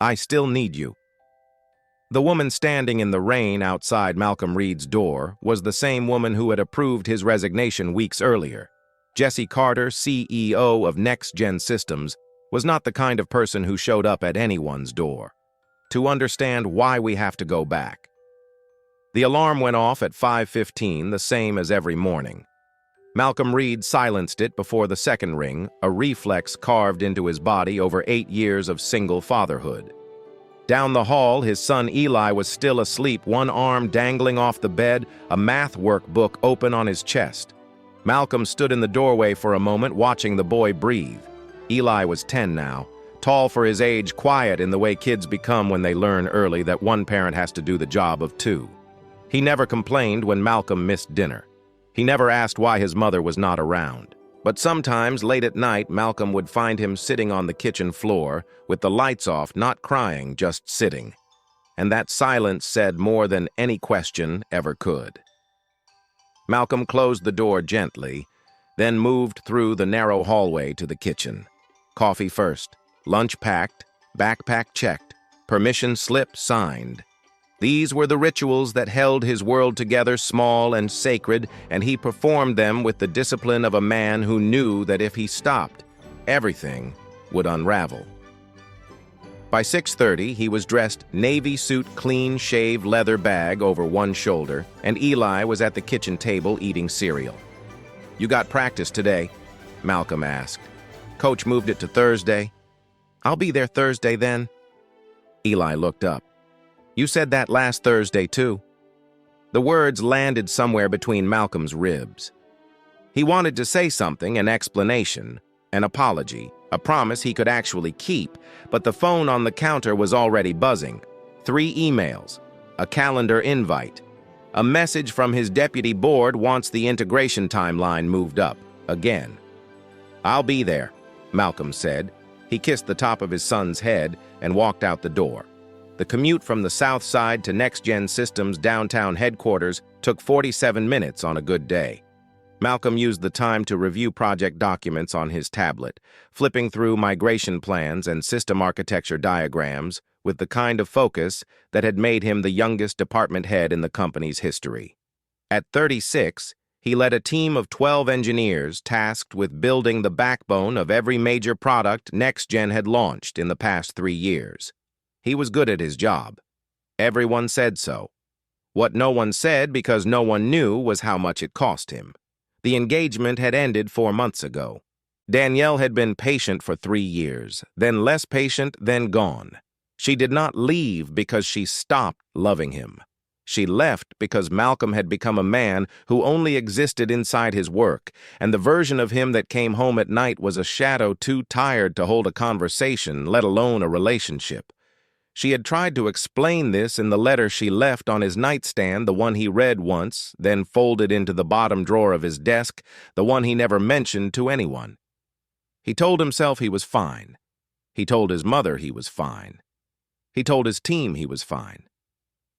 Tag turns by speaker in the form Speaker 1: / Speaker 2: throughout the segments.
Speaker 1: I still need you." The woman standing in the rain outside Malcolm Reed's door was the same woman who had approved his resignation weeks earlier. Jessie Carter, CEO of NextGen Systems, was not the kind of person who showed up at anyone's door. To understand why we have to go back. The alarm went off at 5:15, the same as every morning. Malcolm Reed silenced it before the second ring, a reflex carved into his body over 8 years of single fatherhood. Down the hall, his son Eli was still asleep, one arm dangling off the bed, a math workbook open on his chest. Malcolm stood in the doorway for a moment, watching the boy breathe. Eli was 10 now, tall for his age, quiet in the way kids become when they learn early that one parent has to do the job of two. He never complained when Malcolm missed dinner. He never asked why his mother was not around. But sometimes, late at night, Malcolm would find him sitting on the kitchen floor, with the lights off, not crying, just sitting. And that silence said more than any question ever could. Malcolm closed the door gently, then moved through the narrow hallway to the kitchen. Coffee first, lunch packed, backpack checked, permission slip signed. These were the rituals that held his world together, small and sacred, and he performed them with the discipline of a man who knew that if he stopped, everything would unravel. By 6:30, he was dressed navy suit, clean-shaved leather bag over one shoulder, and Eli was at the kitchen table eating cereal. "You got practice today?" Malcolm asked. "Coach moved it to Thursday." "I'll be there Thursday then." Eli looked up. "You said that last Thursday, too." The words landed somewhere between Malcolm's ribs. He wanted to say something, an explanation, an apology, a promise he could actually keep, but the phone on the counter was already buzzing. 3 emails, a calendar invite, a message from his deputy board once the integration timeline moved up, again. "I'll be there," Malcolm said. He kissed the top of his son's head and walked out the door. The commute from the south side to NextGen Systems' downtown headquarters took 47 minutes on a good day. Malcolm used the time to review project documents on his tablet, flipping through migration plans and system architecture diagrams with the kind of focus that had made him the youngest department head in the company's history. At 36, he led a team of 12 engineers tasked with building the backbone of every major product NextGen had launched in the past 3 years. He was good at his job. Everyone said so. What no one said, because no one knew, was how much it cost him. The engagement had ended 4 months ago. Danielle had been patient for 3 years, then less patient, then gone. She did not leave because she stopped loving him. She left because Malcolm had become a man who only existed inside his work, and the version of him that came home at night was a shadow too tired to hold a conversation, let alone a relationship. She had tried to explain this in the letter she left on his nightstand, the one he read once, then folded into the bottom drawer of his desk, the one he never mentioned to anyone. He told himself he was fine. He told his mother he was fine. He told his team he was fine.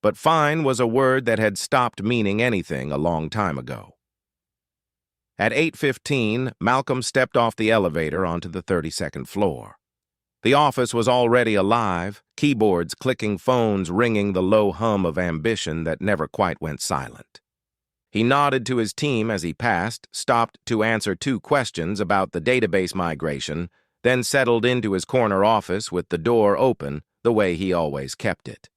Speaker 1: But fine was a word that had stopped meaning anything a long time ago. At 8:15, Malcolm stepped off the elevator onto the 32nd floor. The office was already alive, keyboards clicking, phones ringing, the low hum of ambition that never quite went silent. He nodded to his team as he passed, stopped to answer 2 questions about the database migration, then settled into his corner office with the door open the way he always kept it.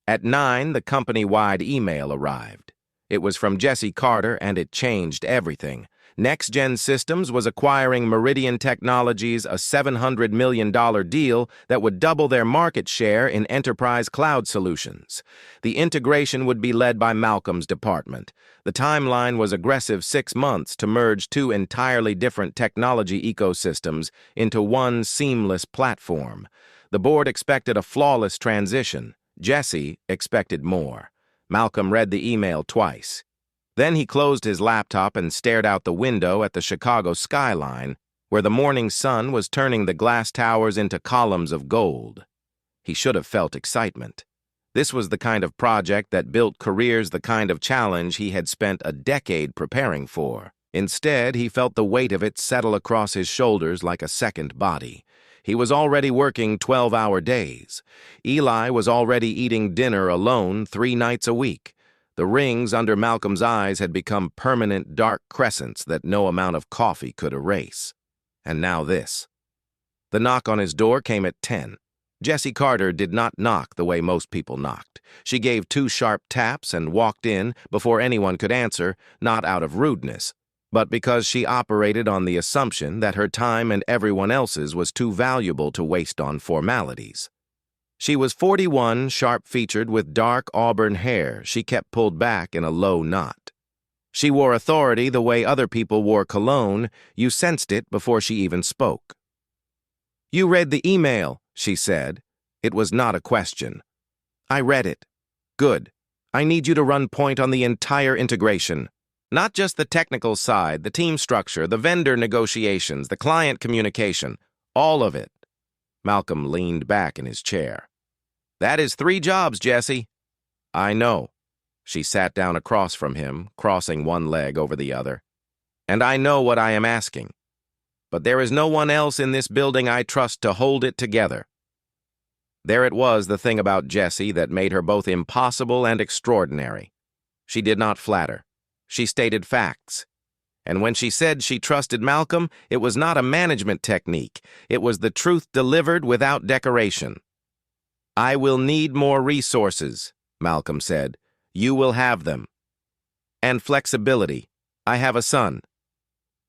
Speaker 1: At 9, the company-wide email arrived. It was from Jessie Carter, and it changed everything. NextGen Systems was acquiring Meridian Technologies, a $700 million deal that would double their market share in enterprise cloud solutions. The integration would be led by Malcolm's department. The timeline was aggressive: 6 months to merge 2 entirely different technology ecosystems into one seamless platform. The board expected a flawless transition. Jessie expected more. Malcolm read the email twice. Then he closed his laptop and stared out the window at the Chicago skyline, where the morning sun was turning the glass towers into columns of gold. He should have felt excitement. This was the kind of project that built careers, the kind of challenge he had spent a decade preparing for. Instead, he felt the weight of it settle across his shoulders like a second body. He was already working 12-hour days. Eli was already eating dinner alone 3 nights a week. The rings under Malcolm's eyes had become permanent dark crescents that no amount of coffee could erase. And now this. The knock on his door came at 10. Jessie Carter did not knock the way most people knocked. She gave 2 sharp taps and walked in before anyone could answer, not out of rudeness, but because she operated on the assumption that her time and everyone else's was too valuable to waste on formalities. She was 41, sharp-featured, with dark auburn hair she kept pulled back in a low knot. She wore authority the way other people wore cologne. You sensed it before she even spoke. "You read the email," she said. It was not a question. "I read it." "Good. I need you to run point on the entire integration. Not just the technical side, the team structure, the vendor negotiations, the client communication. All of it." Malcolm leaned back in his chair. "That is 3 jobs, Jessie." "I know." She sat down across from him, crossing one leg over the other. "And I know what I am asking. But there is no one else in this building I trust to hold it together." There it was, the thing about Jessie that made her both impossible and extraordinary. She did not flatter. She stated facts. And when she said she trusted Malcolm, it was not a management technique. It was the truth delivered without decoration. "I will need more resources," Malcolm said. "You will have them. And flexibility. I have a son."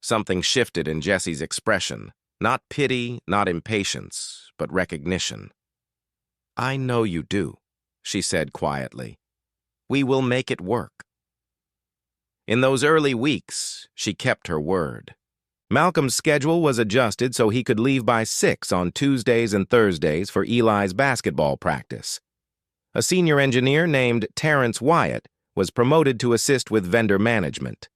Speaker 1: Something shifted in Jessie's expression. Not pity, not impatience, but recognition. "I know you do," she said quietly. "We will make it work." In those early weeks, she kept her word. Malcolm's schedule was adjusted so he could leave by 6 on Tuesdays and Thursdays for Eli's basketball practice. A senior engineer named Terrence Wyatt was promoted to assist with vendor management.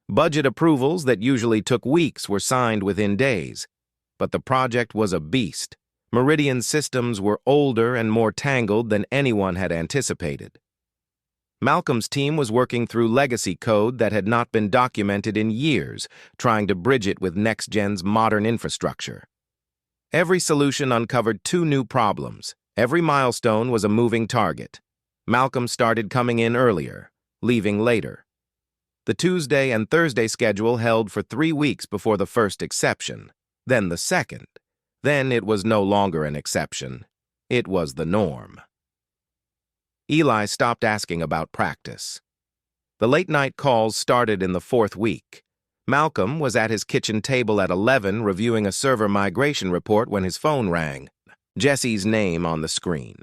Speaker 1: Budget approvals that usually took weeks were signed within days. But the project was a beast. Meridian's systems were older and more tangled than anyone had anticipated. Malcolm's team was working through legacy code that had not been documented in years, trying to bridge it with NextGen's modern infrastructure. Every solution uncovered 2 new problems. Every milestone was a moving target. Malcolm started coming in earlier, leaving later. The Tuesday and Thursday schedule held for 3 weeks before the first exception, then the second. Then it was no longer an exception. It was the norm. Eli stopped asking about practice. The late-night calls started in the 4th week. Malcolm was at his kitchen table at 11 reviewing a server migration report when his phone rang. Jessie's name on the screen.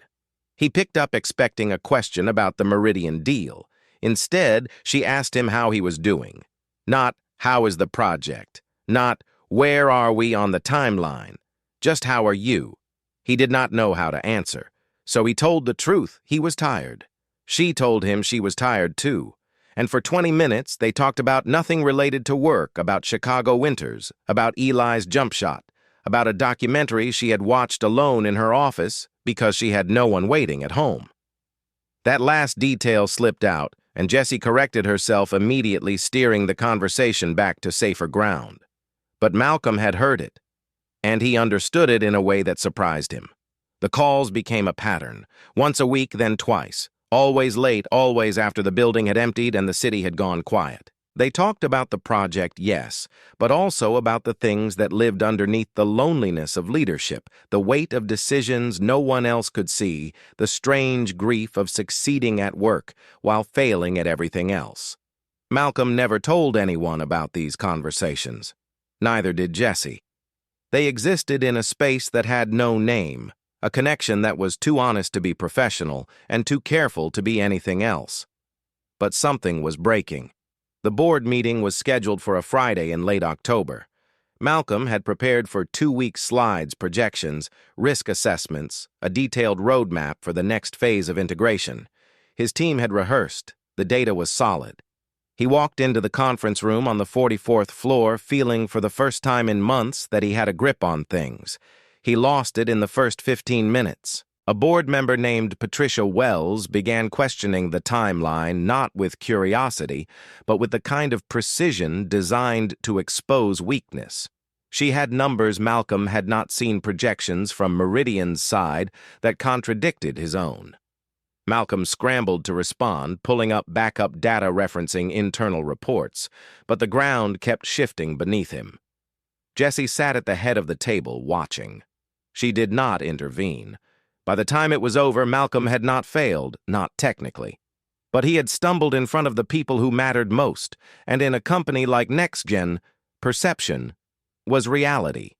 Speaker 1: He picked up expecting a question about the Meridian deal. Instead, she asked him how he was doing. Not, "How is the project?" Not, "Where are we on the timeline?" Just, "How are you?" He did not know how to answer. So he told the truth. He was tired. She told him she was tired too. And for 20 minutes, they talked about nothing related to work, about Chicago winters, about Eli's jump shot, about a documentary she had watched alone in her office because she had no one waiting at home. That last detail slipped out, and Jessie corrected herself immediately, steering the conversation back to safer ground. But Malcolm had heard it, and he understood it in a way that surprised him. The calls became a pattern, once a week, then twice, always late, always after the building had emptied and the city had gone quiet. They talked about the project, yes, but also about the things that lived underneath the loneliness of leadership, the weight of decisions no one else could see, the strange grief of succeeding at work while failing at everything else. Malcolm never told anyone about these conversations. Neither did Jessie. They existed in a space that had no name, a connection that was too honest to be professional and too careful to be anything else. But something was breaking. The board meeting was scheduled for a Friday in late October. Malcolm had prepared for 2-week slides, projections, risk assessments, a detailed roadmap for the next phase of integration. His team had rehearsed. The data was solid. He walked into the conference room on the 44th floor, feeling for the first time in months that he had a grip on things. He lost it in the first 15 minutes. A board member named Patricia Wells began questioning the timeline not with curiosity, but with the kind of precision designed to expose weakness. She had numbers Malcolm had not seen, projections from Meridian's side that contradicted his own. Malcolm scrambled to respond, pulling up backup data referencing internal reports, but the ground kept shifting beneath him. Jessie sat at the head of the table, watching. She did not intervene. By the time it was over, Malcolm had not failed, not technically. But he had stumbled in front of the people who mattered most, and in a company like NextGen, perception was reality.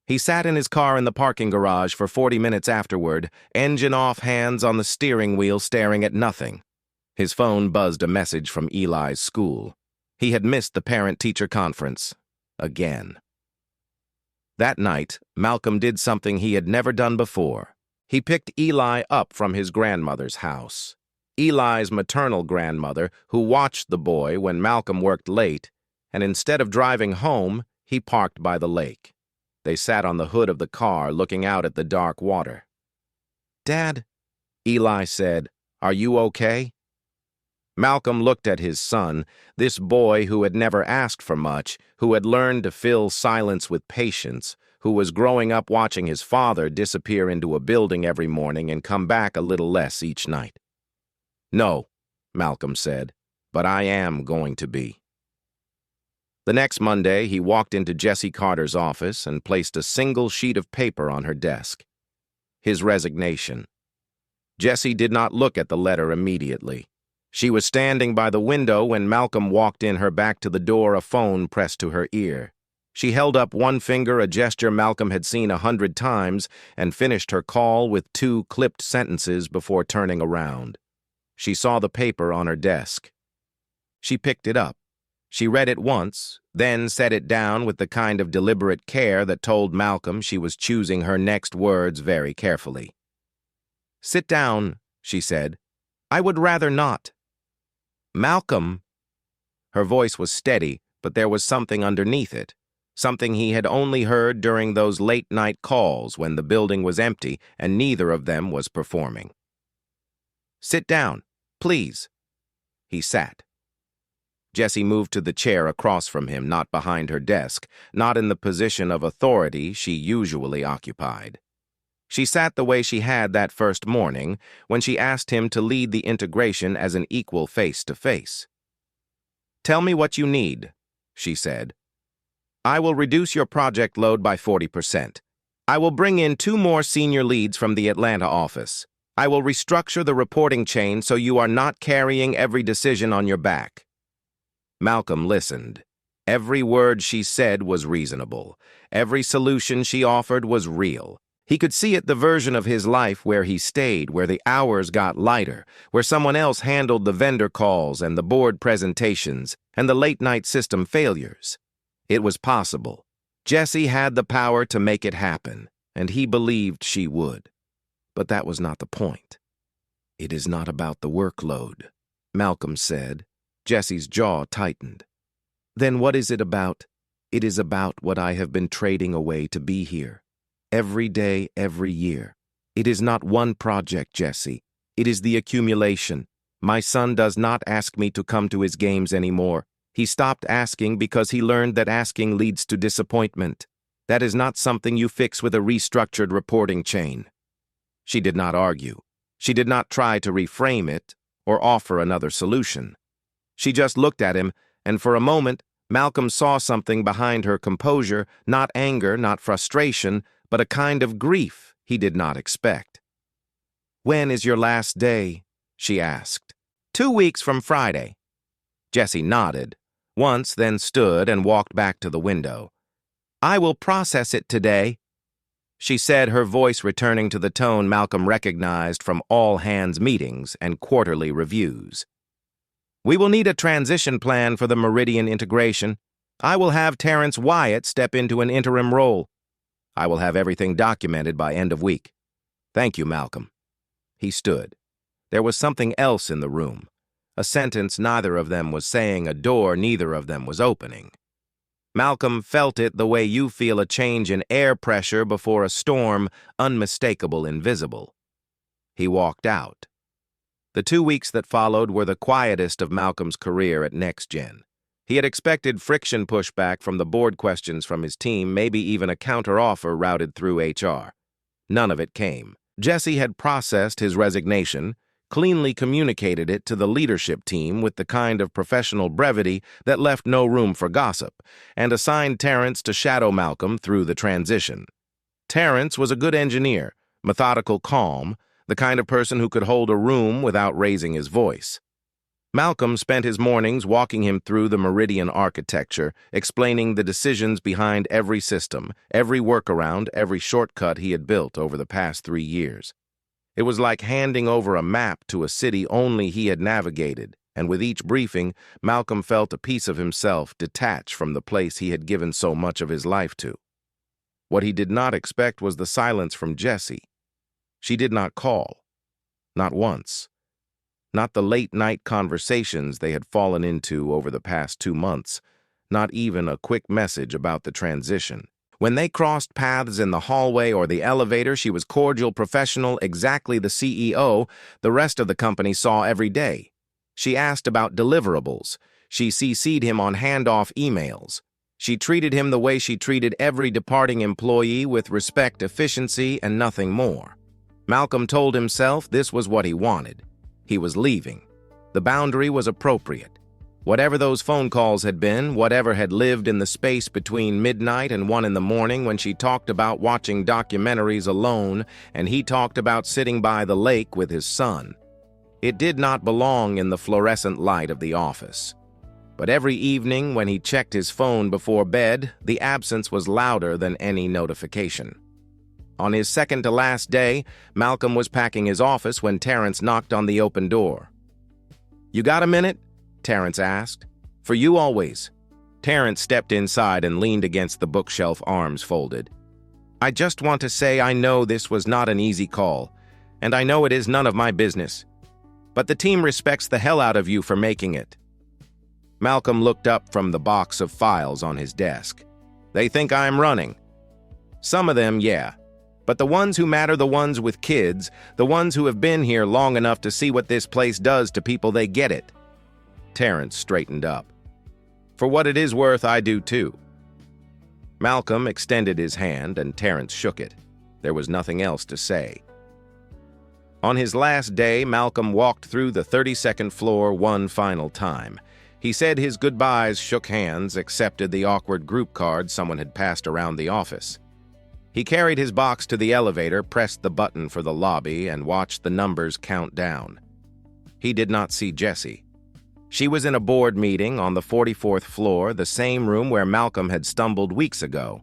Speaker 1: He sat in his car in the parking garage for 40 minutes afterward, engine off, hands on the steering wheel, staring at nothing. His phone buzzed a message from Eli's school. He had missed the parent-teacher conference. Again. That night, Malcolm did something he had never done before. He picked Eli up from his grandmother's house. Eli's maternal grandmother, who watched the boy when Malcolm worked late, and instead of driving home, he parked by the lake. They sat on the hood of the car, looking out at the dark water. "Dad," Eli said, "are you okay?" Malcolm looked at his son, this boy who had never asked for much, who had learned to fill silence with patience, who was growing up watching his father disappear into a building every morning and come back a little less each night. "No," Malcolm said, "but I am going to be." The next Monday, he walked into Jessie Carter's office and placed a single sheet of paper on her desk. His resignation. Jessie did not look at the letter immediately. She was standing by the window when Malcolm walked in, her back to the door, a phone pressed to her ear. She held up one finger, a gesture Malcolm had seen 100 times, and finished her call with 2 clipped sentences before turning around. She saw the paper on her desk. She picked it up. She read it once, then set it down with the kind of deliberate care that told Malcolm she was choosing her next words very carefully. "Sit down," she said. "I would rather not." "Malcolm." Her voice was steady, but there was something underneath it, something he had only heard during those late-night calls when the building was empty and neither of them was performing. "Sit down, please." He sat. Jessie moved to the chair across from him, not behind her desk, not in the position of authority she usually occupied. She sat the way she had that first morning when she asked him to lead the integration as an equal face-to-face. "Tell me what you need," she said. "I will reduce your project load by 40%. I will bring in 2 more senior leads from the Atlanta office. I will restructure the reporting chain so you are not carrying every decision on your back." Malcolm listened. Every word she said was reasonable. Every solution she offered was real. He could see it, the version of his life where he stayed, where the hours got lighter, where someone else handled the vendor calls and the board presentations and the late-night system failures. It was possible. Jessie had the power to make it happen, and he believed she would. But that was not the point. "It is not about the workload," Malcolm said. Jessie's jaw tightened. "Then what is it about?" "It is about what I have been trading away to be here. Every day, every year. It is not one project, Jessie. It is the accumulation. My son does not ask me to come to his games anymore. He stopped asking because he learned that asking leads to disappointment. That is not something you fix with a restructured reporting chain." She did not argue. She did not try to reframe it or offer another solution. She just looked at him, and for a moment, Malcolm saw something behind her composure, not anger, not frustration, but a kind of grief he did not expect. "When is your last day?" she asked. 2 weeks from Friday." Jessie nodded, once, then stood and walked back to the window. "I will process it today," she said, her voice returning to the tone Malcolm recognized from all-hands meetings and quarterly reviews. "We will need a transition plan for the Meridian integration. I will have Terrence Wyatt step into an interim role. I will have everything documented by end of week. Thank you, Malcolm." He stood. There was something else in the room. A sentence neither of them was saying, a door neither of them was opening. Malcolm felt it the way you feel a change in air pressure before a storm, unmistakable, invisible. He walked out. The 2 weeks that followed were the quietest of Malcolm's career at NextGen. He had expected friction pushback from the board questions from his team, maybe even a counteroffer routed through HR. None of it came. Jesse had processed his resignation, cleanly communicated it to the leadership team with the kind of professional brevity that left no room for gossip, and assigned Terrence to shadow Malcolm through the transition. Terrence was a good engineer, methodical, calm, the kind of person who could hold a room without raising his voice. Malcolm spent his mornings walking him through the Meridian architecture, explaining the decisions behind every system, every workaround, every shortcut he had built over the past 3 years. It was like handing over a map to a city only he had navigated, and with each briefing, Malcolm felt a piece of himself detach from the place he had given so much of his life to. What he did not expect was the silence from Jessie. She did not call. Not once. Not the late-night conversations they had fallen into over the past 2 months. Not even a quick message about the transition. When they crossed paths in the hallway or the elevator, she was cordial, professional, exactly the CEO the rest of the company saw every day. She asked about deliverables. She CC'd him on handoff emails. She treated him the way she treated every departing employee, with respect, efficiency, and nothing more. Malcolm told himself this was what he wanted. He was leaving. The boundary was appropriate. Whatever those phone calls had been, whatever had lived in the space between midnight and 1 in the morning when she talked about watching documentaries alone and he talked about sitting by the lake with his son. It did not belong in the fluorescent light of the office. But every evening when he checked his phone before bed, the absence was louder than any notification. On his second-to-last day, Malcolm was packing his office when Terrence knocked on the open door. "You got a minute?" Terrence asked. "For you always." Terrence stepped inside and leaned against the bookshelf, arms folded. "I just want to say I know this was not an easy call, and I know it is none of my business. But the team respects the hell out of you for making it." Malcolm looked up from the box of files on his desk. "They think I'm running." "Some of them, yeah. But the ones who matter, the ones with kids, the ones who have been here long enough to see what this place does to people, they get it." Terrence straightened up. "For what it is worth, I do too." Malcolm extended his hand and Terrence shook it. There was nothing else to say. On his last day, Malcolm walked through the 32nd floor one final time. He said his goodbyes, shook hands, accepted the awkward group card someone had passed around the office. He carried his box to the elevator, pressed the button for the lobby, and watched the numbers count down. He did not see Jessie. She was in a board meeting on the 44th floor, the same room where Malcolm had stumbled weeks ago.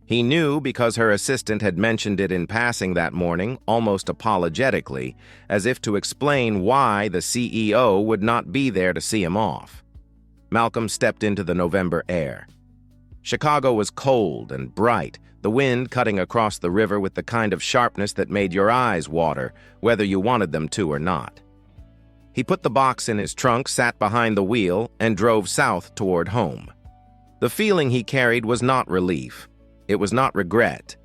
Speaker 1: He knew because her assistant had mentioned it in passing that morning, almost apologetically, as if to explain why the CEO would not be there to see him off. Malcolm stepped into the November air. Chicago was cold and bright, the wind cutting across the river with the kind of sharpness that made your eyes water, whether you wanted them to or not. He put the box in his trunk, sat behind the wheel, and drove south toward home. The feeling he carried was not relief. It was not regret.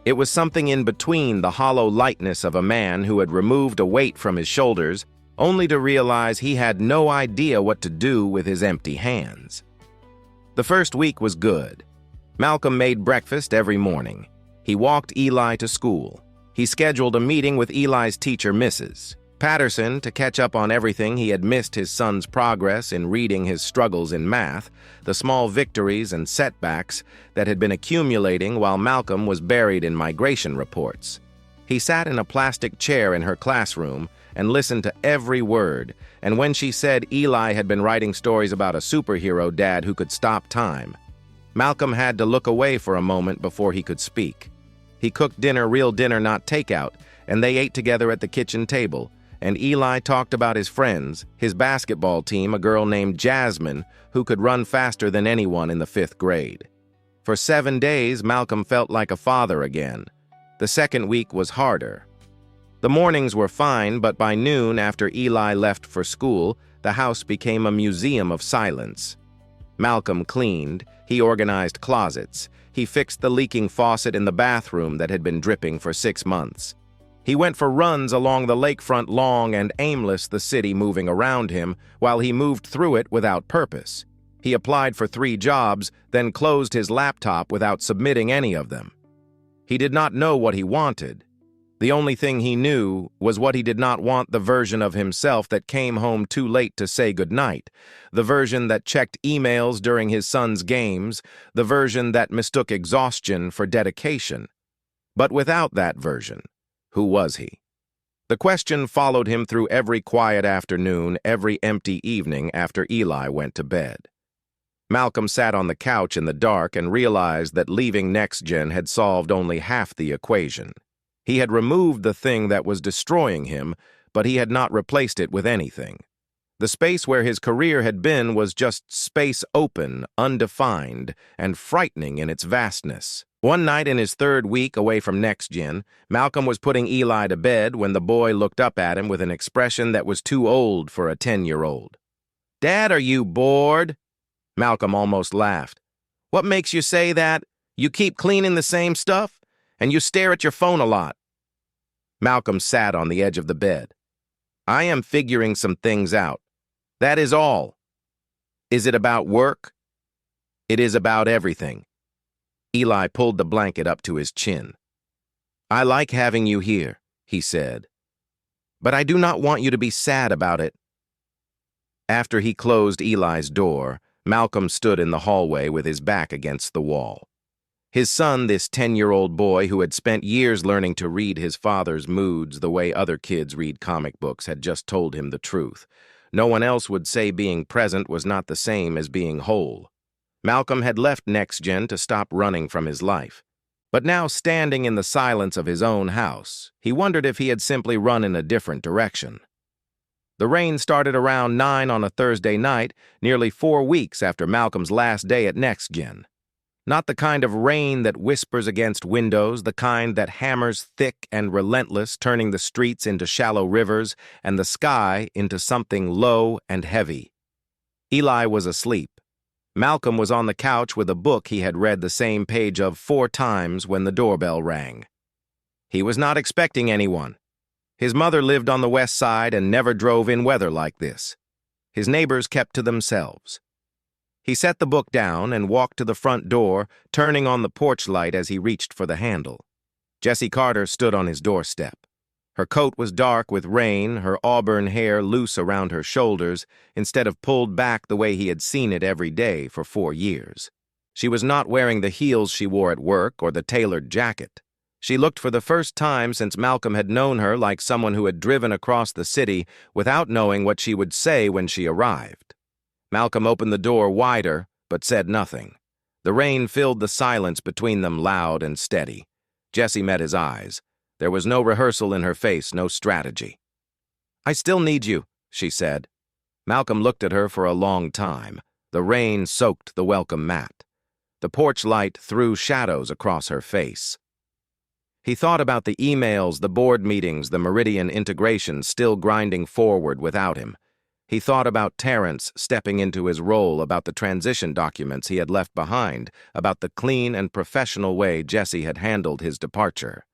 Speaker 1: It was something in between, the hollow lightness of a man who had removed a weight from his shoulders, only to realize he had no idea what to do with his empty hands. The first week was good. Malcolm made breakfast every morning. He walked Eli to school. He scheduled a meeting with Eli's teacher, Mrs. Patterson, to catch up on everything he had missed: his son's progress in reading, his struggles in math, the small victories and setbacks that had been accumulating while Malcolm was buried in migration reports. He sat in a plastic chair in her classroom and listened to every word, and when she said Eli had been writing stories about a superhero dad who could stop time, Malcolm had to look away for a moment before he could speak. He cooked dinner, real dinner, not takeout, and they ate together at the kitchen table, and Eli talked about his friends, his basketball team, a girl named Jasmine who could run faster than anyone in the 5th grade. For 7 days, Malcolm felt like a father again. The second week was harder. The mornings were fine, but by noon, after Eli left for school, the house became a museum of silence. Malcolm cleaned, he organized closets, he fixed the leaking faucet in the bathroom that had been dripping for 6 months. He went for runs along the lakefront, long and aimless, the city moving around him, while he moved through it without purpose. He applied for 3 jobs, then closed his laptop without submitting any of them. He did not know what he wanted. The only thing he knew was what he did not want: the version of himself that came home too late to say goodnight, the version that checked emails during his son's games, the version that mistook exhaustion for dedication. But without that version, who was he? The question followed him through every quiet afternoon, every empty evening after Eli went to bed. Malcolm sat on the couch in the dark and realized that leaving NextGen had solved only half the equation. He had removed the thing that was destroying him, but he had not replaced it with anything. The space where his career had been was just space, open, undefined, and frightening in its vastness. One night in his 3rd week away from NextGen, Malcolm was putting Eli to bed when the boy looked up at him with an expression that was too old for a 10-year-old. "Dad, are you bored?" Malcolm almost laughed. "What makes you say that? You keep cleaning the same stuff? And you stare at your phone a lot." Malcolm sat on the edge of the bed. "I am figuring some things out. That is all." "Is it about work?" "It is about everything." Eli pulled the blanket up to his chin. "I like having you here," he said. "But I do not want you to be sad about it." After he closed Eli's door, Malcolm stood in the hallway with his back against the wall. His son, this 10-year-old boy who had spent years learning to read his father's moods the way other kids read comic books, had just told him the truth. No one else would say being present was not the same as being whole. Malcolm had left NextGen to stop running from his life. But now, standing in the silence of his own house, he wondered if he had simply run in a different direction. The rain started around 9 on a Thursday night, nearly 4 weeks after Malcolm's last day at NextGen. Not the kind of rain that whispers against windows, the kind that hammers thick and relentless, turning the streets into shallow rivers and the sky into something low and heavy. Eli was asleep. Malcolm was on the couch with a book he had read the same page of 4 times when the doorbell rang. He was not expecting anyone. His mother lived on the west side and never drove in weather like this. His neighbors kept to themselves. He set the book down and walked to the front door, turning on the porch light as he reached for the handle. Jessie Carter stood on his doorstep. Her coat was dark with rain, her auburn hair loose around her shoulders, instead of pulled back the way he had seen it every day for 4 years. She was not wearing the heels she wore at work or the tailored jacket. She looked for the first time since Malcolm had known her like someone who had driven across the city without knowing what she would say when she arrived. Malcolm opened the door wider, but said nothing. The rain filled the silence between them, loud and steady. Jessie met his eyes. There was no rehearsal in her face, no strategy. "I still need you," she said. Malcolm looked at her for a long time. The rain soaked the welcome mat. The porch light threw shadows across her face. He thought about the emails, the board meetings, the Meridian integration still grinding forward without him. He thought about Terrence stepping into his role, about the transition documents he had left behind, about the clean and professional way Jessie had handled his departure.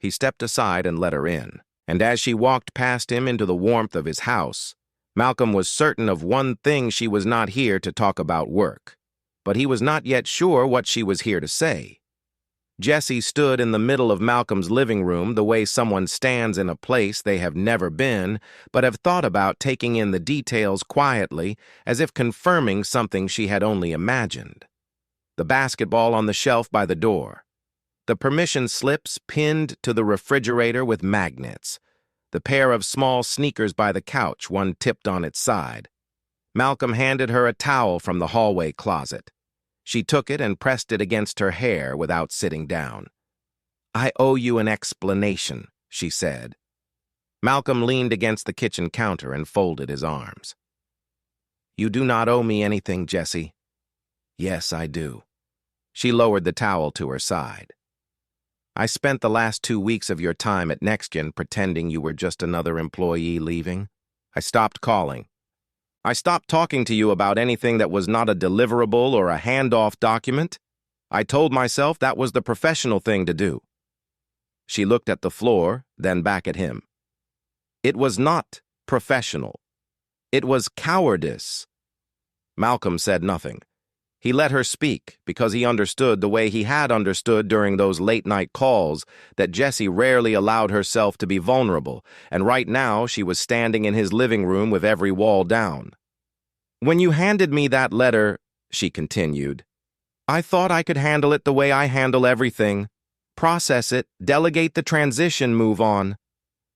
Speaker 1: He stepped aside and let her in, and as she walked past him into the warmth of his house, Malcolm was certain of one thing: she was not here to talk about work. But he was not yet sure what she was here to say. Jessie stood in the middle of Malcolm's living room the way someone stands in a place they have never been, but have thought about, taking in the details quietly, as if confirming something she had only imagined. The basketball on the shelf by the door. The permission slips pinned to the refrigerator with magnets. The pair of small sneakers by the couch, one tipped on its side. Malcolm handed her a towel from the hallway closet. She took it and pressed it against her hair without sitting down. "I owe you an explanation," she said. Malcolm leaned against the kitchen counter and folded his arms. "You do not owe me anything, Jessie." "Yes, I do." She lowered the towel to her side. "I spent the last 2 weeks of your time at NextGen pretending you were just another employee leaving. I stopped calling. I stopped talking to you about anything that was not a deliverable or a handoff document. I told myself that was the professional thing to do." She looked at the floor, then back at him. "It was not professional. It was cowardice." Malcolm said nothing. He let her speak because he understood the way he had understood during those late-night calls that Jessie rarely allowed herself to be vulnerable, and right now she was standing in his living room with every wall down. "When you handed me that letter," she continued, "I thought I could handle it the way I handle everything. Process it, delegate the transition, move on.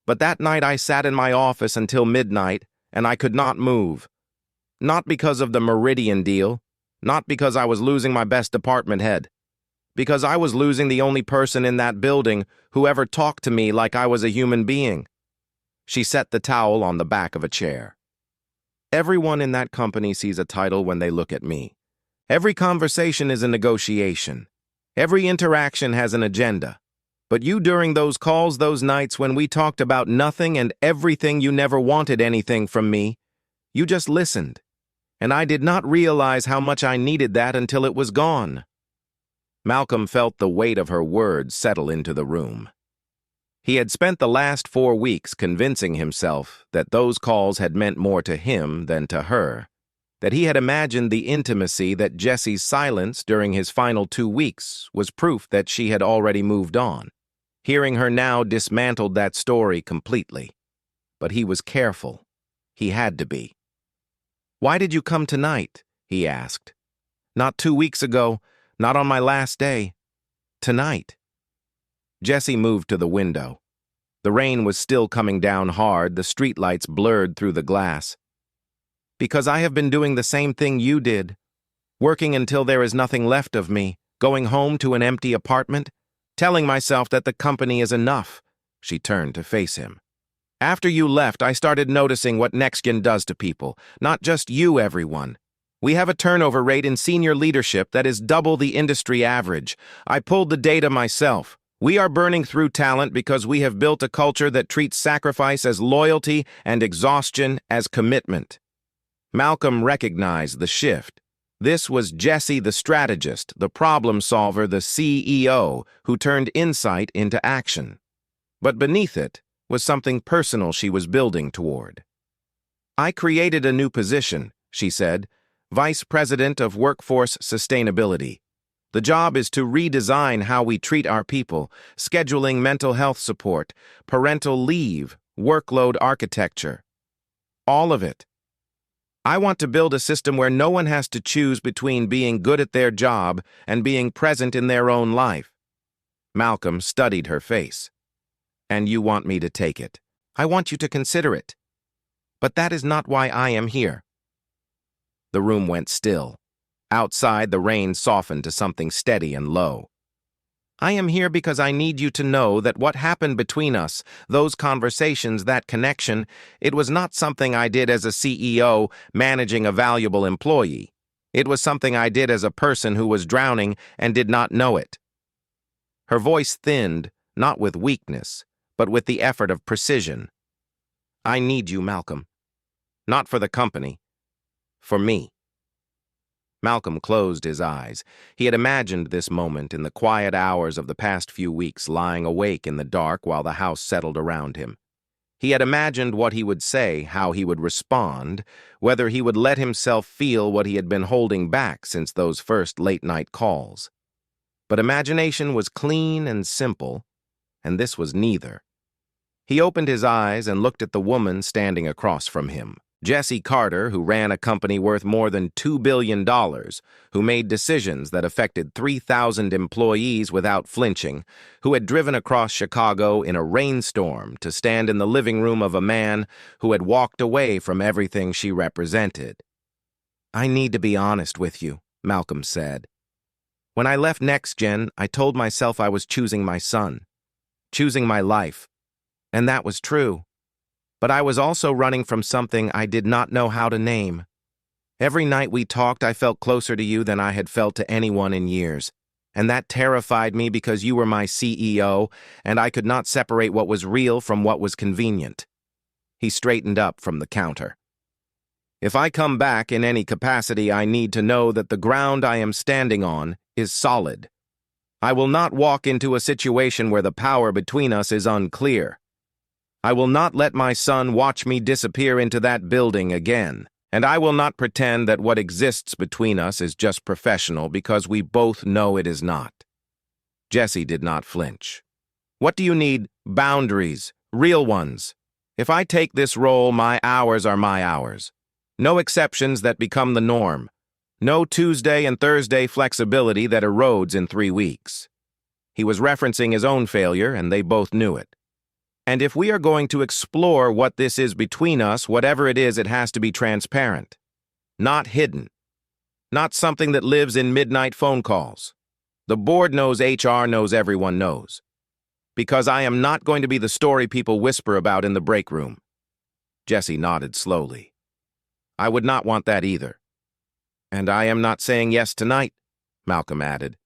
Speaker 1: But that night I sat in my office until midnight, and I could not move. Not because of the Meridian deal, not because I was losing my best department head. Because I was losing the only person in that building who ever talked to me like I was a human being." She set the towel on the back of a chair. "Everyone in that company sees a title when they look at me. Every conversation is a negotiation. Every interaction has an agenda. But you, during those calls, those nights when we talked about nothing and everything, you never wanted anything from me. You just listened. And I did not realize how much I needed that until it was gone." Malcolm felt the weight of her words settle into the room. He had spent the last 4 weeks convincing himself that those calls had meant more to him than to her, that he had imagined the intimacy that Jessie's silence during his final 2 weeks was proof that she had already moved on. Hearing her now dismantled that story completely. But he was careful. He had to be. "Why did you come tonight?" he asked. "Not 2 weeks ago, not on my last day. Tonight." Jessie moved to the window. The rain was still coming down hard, the streetlights blurred through the glass. "Because I have been doing the same thing you did. Working until there is nothing left of me, going home to an empty apartment, telling myself that the company is enough." She turned to face him. "After you left, I started noticing what NextGen does to people, not just you, everyone. We have a turnover rate in senior leadership that is double the industry average. I pulled the data myself. We are burning through talent because we have built a culture that treats sacrifice as loyalty and exhaustion as commitment." Malcolm recognized the shift. This was Jessie, the strategist, the problem solver, the CEO, who turned insight into action. But beneath it was something personal she was building toward. "I created a new position," she said, "Vice President of Workforce Sustainability. The job is to redesign how we treat our people, scheduling mental health support, parental leave, workload architecture. All of it. I want to build a system where no one has to choose between being good at their job and being present in their own life." Malcolm studied her face. "And you want me to take it. I want you to consider it. But that is not why I am here." The room went still. Outside, the rain softened to something steady and low. "I am here because I need you to know that what happened between us, those conversations, that connection, it was not something I did as a CEO managing a valuable employee. It was something I did as a person who was drowning and did not know it." Her voice thinned, not with weakness, but with the effort of precision. "I need you, Malcolm. Not for the company. For me." Malcolm closed his eyes. He had imagined this moment in the quiet hours of the past few weeks, lying awake in the dark while the house settled around him. He had imagined what he would say, how he would respond, whether he would let himself feel what he had been holding back since those first late-night calls. But imagination was clean and simple, and this was neither. He opened his eyes and looked at the woman standing across from him. Jessie Carter, who ran a company worth more than $2 billion, who made decisions that affected 3,000 employees without flinching, who had driven across Chicago in a rainstorm to stand in the living room of a man who had walked away from everything she represented. "I need to be honest with you," Malcolm said. "When I left NextGen, I told myself I was choosing my son, choosing my life, and that was true. But I was also running from something I did not know how to name. Every night we talked, I felt closer to you than I had felt to anyone in years, and that terrified me because you were my CEO, and I could not separate what was real from what was convenient." He straightened up from the counter. "If I come back in any capacity, I need to know that the ground I am standing on is solid. I will not walk into a situation where the power between us is unclear. I will not let my son watch me disappear into that building again, And I will not pretend that what exists between us is just professional because we both know it is not. Jesse did not flinch. What do you need? Boundaries. Real ones. If I take this role, my hours are my hours. No exceptions that become the norm. No Tuesday and Thursday flexibility that erodes in 3 weeks. He was referencing his own failure, and they both knew it. And if we are going to explore what this is between us, whatever it is, it has to be transparent. Not hidden. Not something that lives in midnight phone calls. The board knows HR knows everyone knows. Because I am not going to be the story people whisper about in the break room. Jesse nodded slowly. I would not want that either. And I am not saying yes tonight, Malcolm added.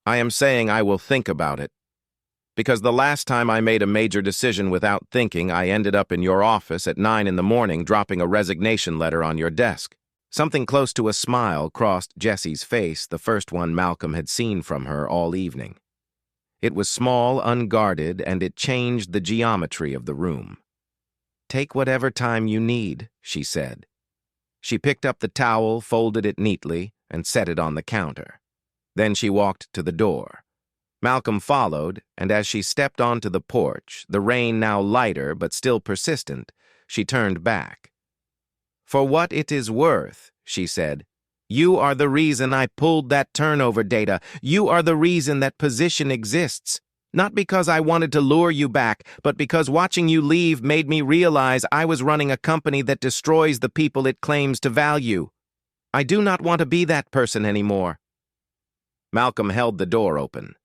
Speaker 1: I am saying I will think about it. Because the last time I made a major decision without thinking, I ended up in your office at 9 in the morning dropping a resignation letter on your desk. Something close to a smile crossed Jesse's face, the first one Malcolm had seen from her all evening. It was small, unguarded, and it changed the geometry of the room. Take whatever time you need, she said. She picked up the towel, folded it neatly, and set it on the counter. Then she walked to the door. Malcolm followed, and as she stepped onto the porch, the rain now lighter but still persistent, she turned back. For what it is worth, she said, you are the reason I pulled that turnover data. You are the reason that position exists. Not because I wanted to lure you back, but because watching you leave made me realize I was running a company that destroys the people it claims to value. I do not want to be that person anymore. Malcolm held the door open.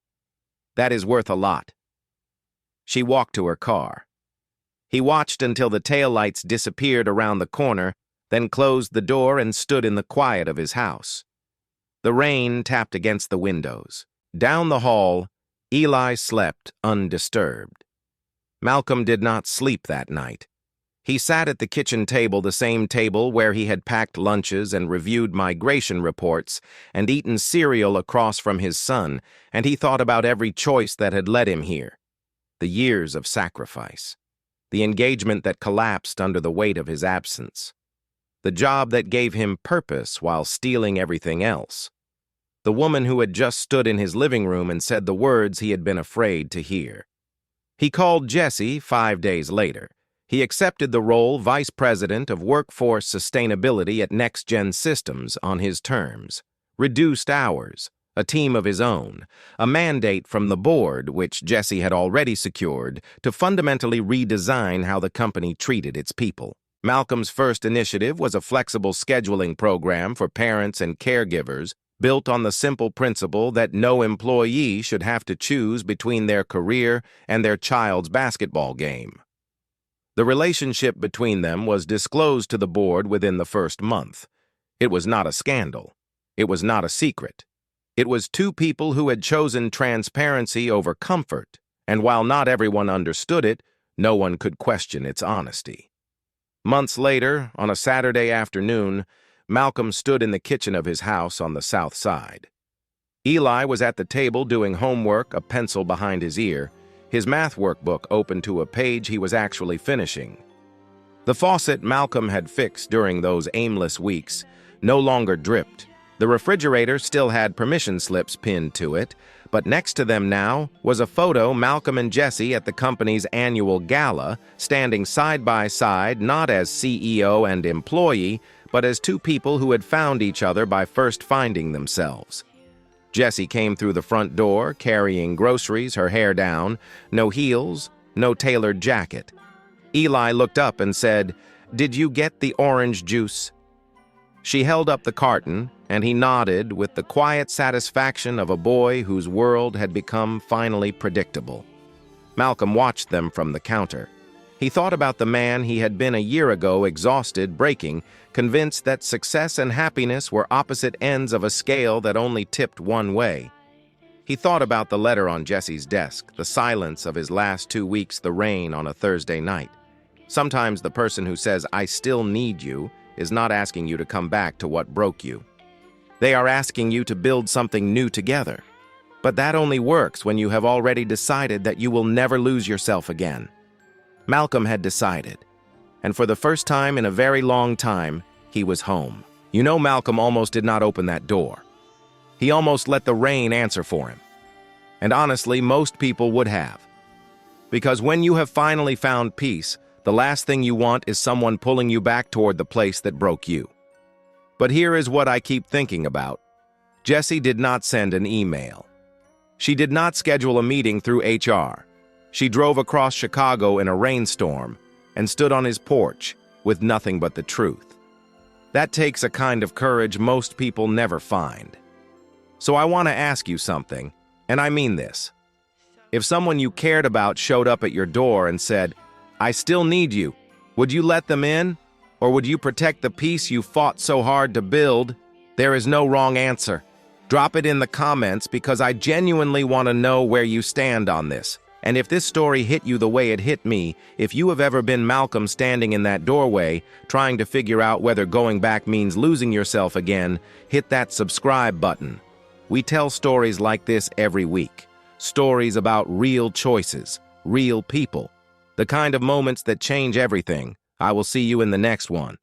Speaker 1: That is worth a lot. She walked to her car. He watched until the taillights disappeared around the corner, then closed the door and stood in the quiet of his house. The rain tapped against the windows. Down the hall, Eli slept undisturbed. Malcolm did not sleep that night. He sat at the kitchen table, the same table where he had packed lunches and reviewed migration reports and eaten cereal across from his son, and he thought about every choice that had led him here. The years of sacrifice. The engagement that collapsed under the weight of his absence. The job that gave him purpose while stealing everything else. The woman who had just stood in his living room and said the words he had been afraid to hear. He called Jesse 5 days later. He accepted the role Vice President of Workforce Sustainability at NextGen Systems on his terms. Reduced hours, a team of his own, a mandate from the board, which Jesse had already secured, to fundamentally redesign how the company treated its people. Malcolm's first initiative was a flexible scheduling program for parents and caregivers built on the simple principle that no employee should have to choose between their career and their child's basketball game. The relationship between them was disclosed to the board within the first month. It was not a scandal. It was not a secret. It was two people who had chosen transparency over comfort, and while not everyone understood it, no one could question its honesty. Months later, on a Saturday afternoon, Malcolm stood in the kitchen of his house on the south side. Eli was at the table doing homework, a pencil behind his ear, his math workbook open to a page he was actually finishing. The faucet Malcolm had fixed during those aimless weeks no longer dripped. The refrigerator still had permission slips pinned to it, but next to them now was a photo Malcolm and Jesse at the company's annual gala, standing side by side not as CEO and employee, but as two people who had found each other by first finding themselves. Jesse came through the front door, carrying groceries, her hair down, no heels, no tailored jacket. Eli looked up and said, "Did you get the orange juice?" She held up the carton, and he nodded with the quiet satisfaction of a boy whose world had become finally predictable. Malcolm watched them from the counter. He thought about the man he had been a year ago, exhausted, breaking, convinced that success and happiness were opposite ends of a scale that only tipped one way. He thought about the letter on Jesse's desk, the silence of his last 2 weeks, the rain on a Thursday night. Sometimes the person who says, "I still need you," is not asking you to come back to what broke you. They are asking you to build something new together. But that only works when you have already decided that you will never lose yourself again. Malcolm had decided, and for the first time in a very long time, he was home. You know, Malcolm almost did not open that door. He almost let the rain answer for him. And honestly, most people would have. Because when you have finally found peace, the last thing you want is someone pulling you back toward the place that broke you. But here is what I keep thinking about. Jessie did not send an email. She did not schedule a meeting through HR. She drove across Chicago in a rainstorm and stood on his porch with nothing but the truth. That takes a kind of courage most people never find. So I want to ask you something, and I mean this. If someone you cared about showed up at your door and said, "I still need you," would you let them in? Or would you protect the peace you fought so hard to build? There is no wrong answer. Drop it in the comments because I genuinely want to know where you stand on this. And if this story hit you the way it hit me, if you have ever been Malcolm standing in that doorway, trying to figure out whether going back means losing yourself again, hit that subscribe button. We tell stories like this every week. Stories about real choices, real people. The kind of moments that change everything. I will see you in the next one.